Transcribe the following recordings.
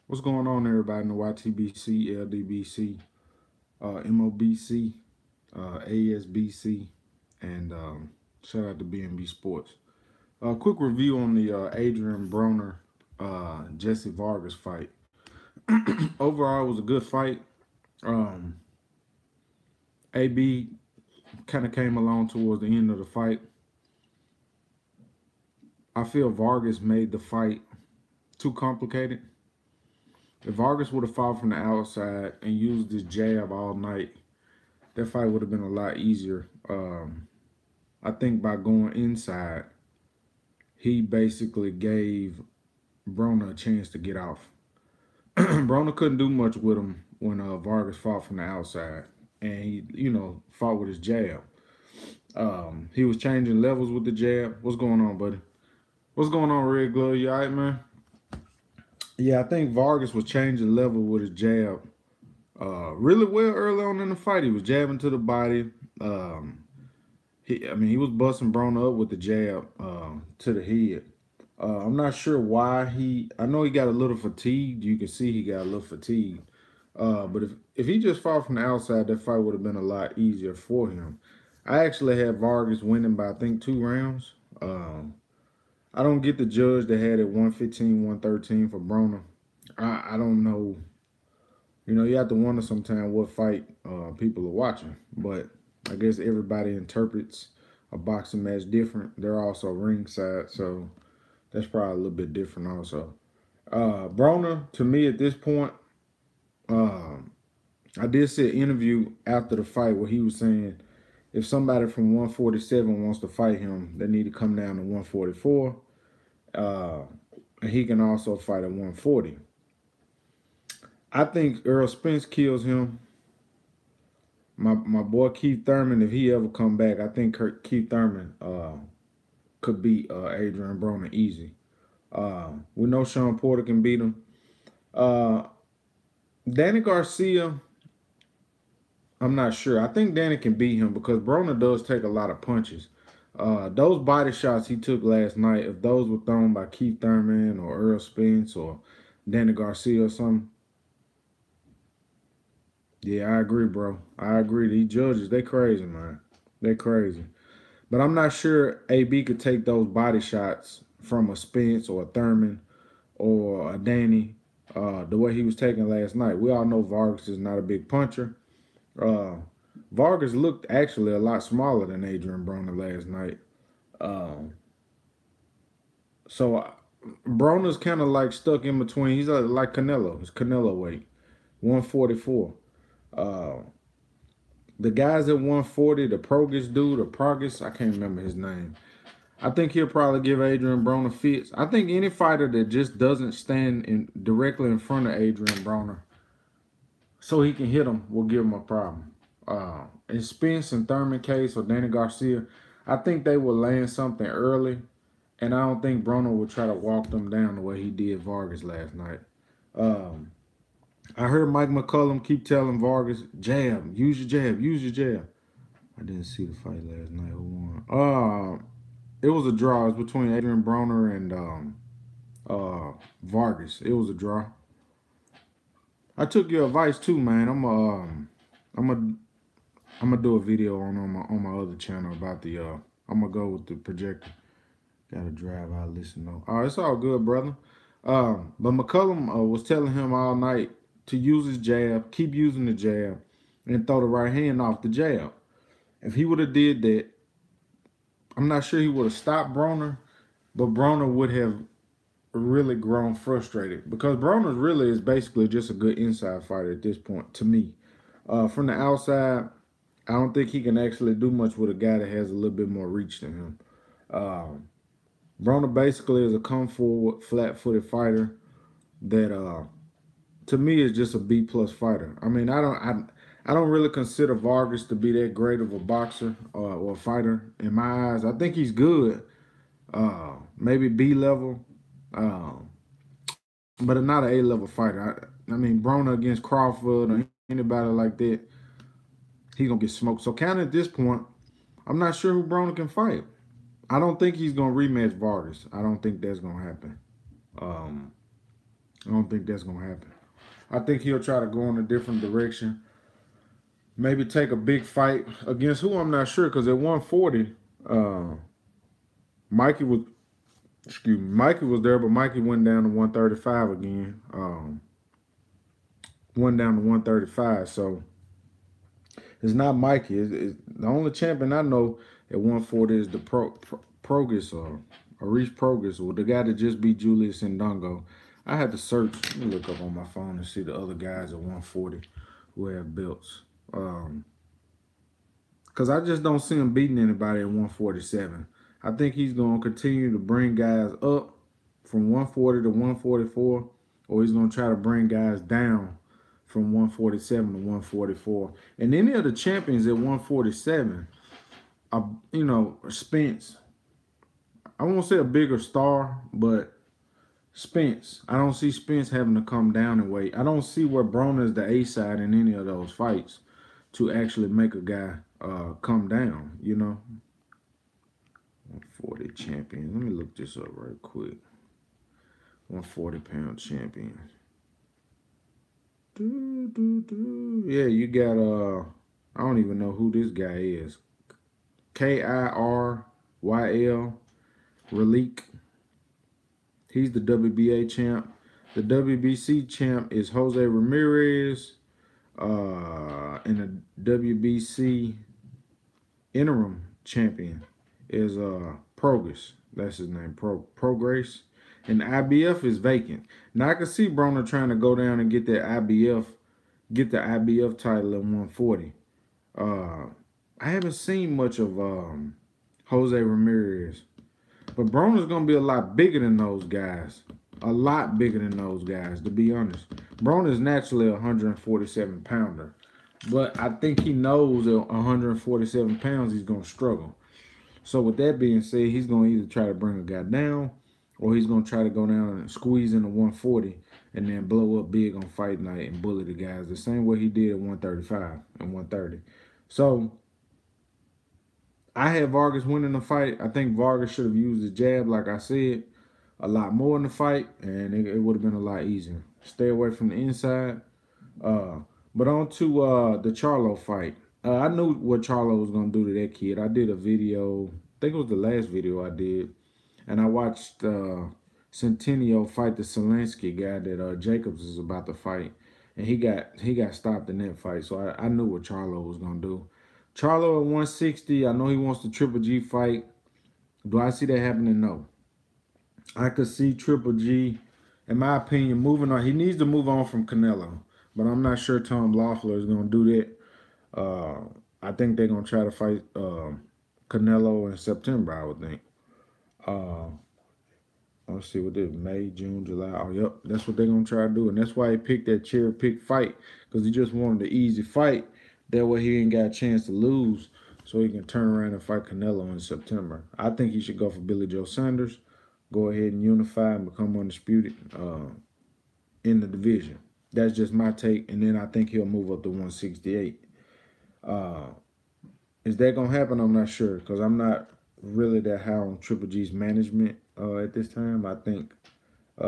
What's going on, everybody in the YTBC, LDBC, MOBC, ASBC, and shout out to BNB Sports. Quick review on the Adrian Broner, Jesse Vargas fight. Overall, it was a good fight. Um, AB kind of came along towards the end of the fight. I feel Vargas made the fight too complicated. If Vargas would have fought from the outside and used his jab all night, that fight would have been a lot easier. I think by going inside, he basically gave Broner a chance to get off. Broner couldn't do much with him when Vargas fought from the outside, and he, fought with his jab. He was changing levels with the jab. What's going on, buddy? What's going on, Red Glove? You all right, man? Yeah, I think Vargas was changing level with his jab really well early on in the fight. He was jabbing to the body. He was busting Broner up with the jab to the head. I'm not sure why I know he got a little fatigued. You can see he got a little fatigued. But if he just fought from the outside, that fight would have been a lot easier for him. I actually had Vargas winning by, I think, 2 rounds. I don't get the judge that had it 115, 113 for Broner. I don't know. You have to wonder sometimes what fight people are watching. But I guess everybody interprets a boxing match different. They're also ringside, so that's probably a little bit different also. Broner, to me at this point, I did see an interview after the fight where he was saying if somebody from 147 wants to fight him, they need to come down to 144. And he can also fight at 140. I think Earl Spence kills him. My boy Keith Thurman, if he ever come back, I think Keith Thurman could beat Adrian Broner easy. We know Sean Porter can beat him. Danny Garcia, I'm not sure. I think Danny can beat him because Broner does take a lot of punches. Those body shots he took last night, if those were thrown by Keith Thurman or Earl Spence or Danny Garcia or something, yeah, I agree, bro. I agree. These judges, they crazy, man. They crazy. But I'm not sure AB could take those body shots from a Spence or a Thurman or a Danny the way he was taking last night. We all know Vargas is not a big puncher. Uh, Vargas looked actually a lot smaller than Adrian Broner last night. Um, so Broner's kind of like stuck in between. He's like Canelo. It's Canelo weight, 144. Uh, the guys at 140, the Progress dude, or Progress, I can't remember his name. I think he'll probably give Adrian Broner fits. I think any fighter that just doesn't stand directly in front of Adrian Broner so he can hit him will give him a problem. In Spence and Thurman case or Danny Garcia, I think they will land something early, and I don't think Broner will try to walk them down the way he did Vargas last night. Um, I heard Mike McCullum keep telling Vargas, jab, use your jab, use your jab. I didn't see the fight last night. Who won? It was a draw. It was between Adrian Broner and Vargas. It was a draw. I took your advice too, man. I'm a I'm gonna do a video on my other channel about the I'm gonna go with the projector. Gotta drive out, listen though. It's all good, brother. But McCullum was telling him all night to use his jab, keep using the jab, and throw the right hand off the jab. If he would have did that, I'm not sure he would have stopped Broner, but Broner would have really grown frustrated because Broner really is basically just a good inside fighter at this point to me. From the outside, I don't think he can actually do much with a guy that has a little bit more reach than him. Um, Broner basically is a come forward, flat-footed fighter that, to me, is just a B+ fighter. I mean, I don't really consider Vargas to be that great of a boxer or a fighter in my eyes. I think he's good, maybe B level, uh, but not an A level fighter. I mean, Broner against Crawford or anybody like that, he gonna get smoked. So, kind of at this point, I'm not sure who Broner can fight. I don't think he's gonna rematch Vargas. I don't think that's gonna happen. Um, I don't think that's gonna happen. I think he'll try to go in a different direction. Maybe take a big fight against who I'm not sure, because at 140, uh, Mikey was Mikey was there, but Mikey went down to 135 again. Went down to 135. So it's not Mikey. The only champion I know at 140 is the Progress or Reese Progress, or the guy that just beat Julius Ndongo. I had to search. Let me look up on my phone and see the other guys at 140 who have belts. Because I just don't see him beating anybody at 147. I think he's going to continue to bring guys up from 140 to 144, or he's going to try to bring guys down from 147 to 144. And any of the champions at 147, you know, Spence, I won't say a bigger star, but Spence, I don't see Spence having to come down in weight. I don't see where Broner is the A side in any of those fights to actually make a guy come down, you know. 140 champion. Let me look this up right quick. 140-pound champion. Yeah, you got I don't even know who this guy is. Kiryl Relique. He's the WBA champ. The WBC champ is Jose Ramirez. And the WBC interim champion is Progress. That's his name, Progress. And the IBF is vacant. Now I can see Broner trying to go down and get the IBF title at 140. I haven't seen much of Jose Ramirez, but Broner's gonna be a lot bigger than those guys. A lot bigger than those guys, to be honest. Broner's naturally a 147 pounder, but I think he knows at 147 pounds he's gonna struggle. So with that being said, he's gonna either try to bring a guy down, or he's gonna try to go down and squeeze into 140 and then blow up big on fight night and bully the guys the same way he did at 135 and 130. So I had Vargas winning the fight. I think Vargas should have used the jab, like I said, a lot more in the fight, and it would have been a lot easier. Stay away from the inside. But on to the Charlo fight. I knew what Charlo was going to do to that kid. I did a video, I think it was the last video I did, and I watched Centennial fight the Zelensky guy that Jacobs is about to fight, and he got stopped in that fight. So I knew what Charlo was going to do. Charlo at 160, I know he wants the Triple G fight. Do I see that happening? No. I could see Triple G, in my opinion, moving on. He needs to move on from Canelo, but I'm not sure Tom Loeffler is going to do that. I think they're going to try to fight Canelo in September, I would think. Let's see what this May, June, July. Oh, yep, that's what they're going to try to do. And that's why he picked that cherry pick fight, because he just wanted the easy fight. That way he ain't got a chance to lose, so he can turn around and fight Canelo in September. I think he should go for Billy Joe Saunders, go ahead and unify and become undisputed in the division. That's just my take. And then I think he'll move up to 168. Is that going to happen? I'm not sure, because I'm not really that high on Triple G's management at this time. I think they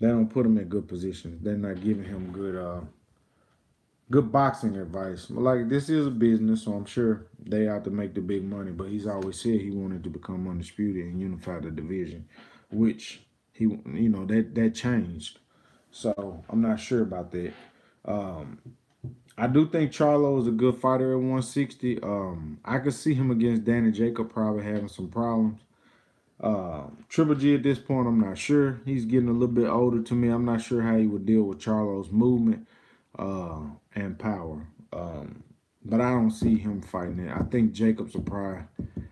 don't put him in good positions. They're not giving him good boxing advice. Like, this is a business, so I'm sure they have to make the big money, but he's always said he wanted to become undisputed and unify the division, which he, you know, that changed. So I'm not sure about that. I do think Charlo is a good fighter at 160. I could see him against Danny Jacob probably having some problems. Triple G at this point, I'm not sure. He's getting a little bit older to me. I'm not sure how he would deal with Charlo's movement and power. But I don't see him fighting it. I think Jacobs will probably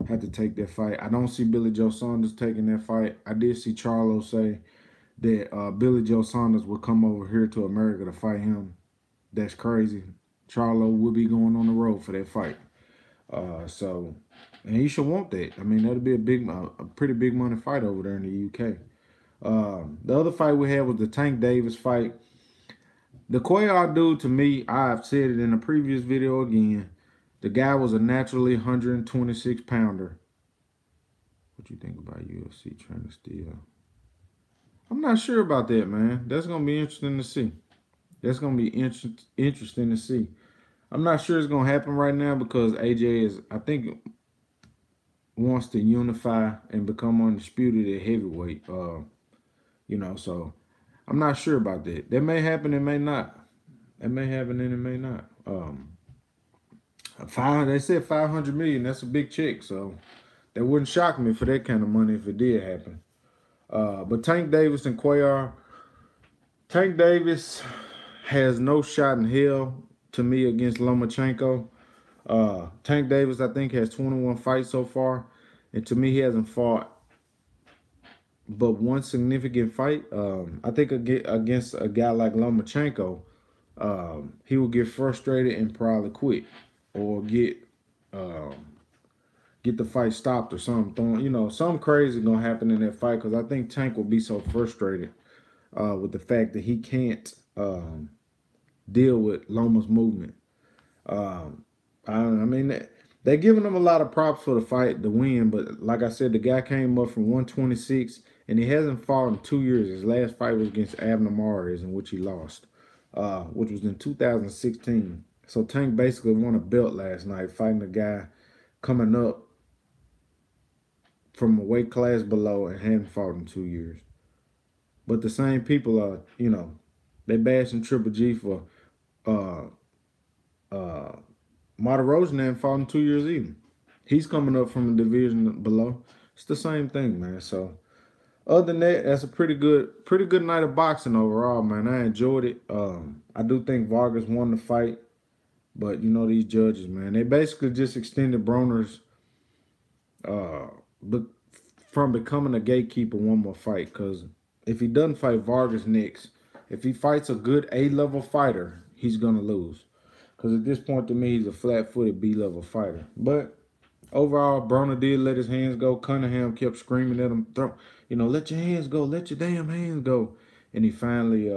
have to take that fight. I don't see Billy Joe Saunders taking that fight. I did see Charlo say that Billy Joe Saunders would come over here to America to fight him. That's crazy. Charlo will be going on the road for that fight. And he should want that. I mean, that'll be a pretty big money fight over there in the UK. The other fight we had was the Tank Davis fight. The Cuellar dude, to me, I've said it in a previous video again, the guy was a naturally 126 pounder. What you think about UFC trying to steal? I'm not sure about that, man. That's gonna be interesting to see. That's gonna be interesting to see. I'm not sure it's gonna happen right now because AJ is, I think, wants to unify and become undisputed at heavyweight. So I'm not sure about that. That may happen, it may not. It may happen and it may not. They said 500 million. That's a big check, so that wouldn't shock me for that kind of money if it did happen. But Tank Davis and Cuellar, Tank Davis has no shot in hell to me against Lomachenko. Tank Davis, I think, has 21 fights so far, and to me, he hasn't fought but one significant fight. I think against a guy like Lomachenko, he will get frustrated and probably quit, or um, get the fight stopped or something. Something crazy gonna happen in that fight because I think Tank will be so frustrated with the fact that he can't deal with Loma's movement. Um, I mean, they're giving him a lot of props for the fight, the win, but like I said, the guy came up from 126 and he hasn't fought in 2 years. His last fight was against Abner Mares, in which he lost, which was in 2016. So Tank basically won a belt last night, fighting a guy coming up from a weight class below and hadn't fought in 2 years. But the same people are, they bashing Triple G for uh uh Martirosyan hadn't fought in 2 years either. He's coming up from a division below. It's the same thing, man. So other than that, that's a pretty good night of boxing overall, man. I enjoyed it. I do think Vargas won the fight, but these judges, man, they basically just extended Broner's but from becoming a gatekeeper one more fight. Because if he doesn't fight Vargas next, if he fights a good A-level fighter, he's gonna lose. Because at this point, to me, he's a flat-footed B-level fighter. But overall, Broner did let his hands go. Cunningham kept screaming at him, let your hands go, let your damn hands go. And he finally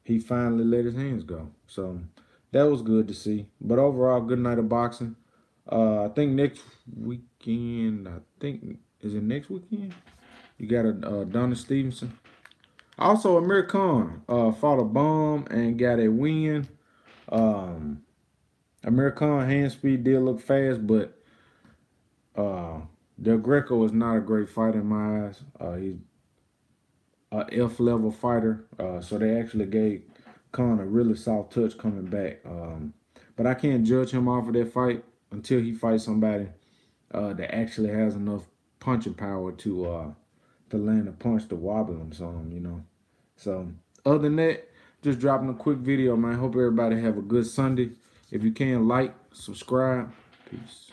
let his hands go. So that was good to see. But overall, good night of boxing. I think next weekend, is it next weekend? You got a Donna Stevenson. Also, Amir Khan fought a bomb and got a win. Amir Khan hand speed did look fast, but Del Greco is not a great fighter in my eyes. He's a F-level fighter, so they actually gave Khan a really soft touch coming back. But I can't judge him off of that fight until he fights somebody that actually has enough punching power to land a punch to wobble him some. So other than that, just dropping a quick video, man. Hope everybody have a good Sunday. If you can, like, subscribe. Peace.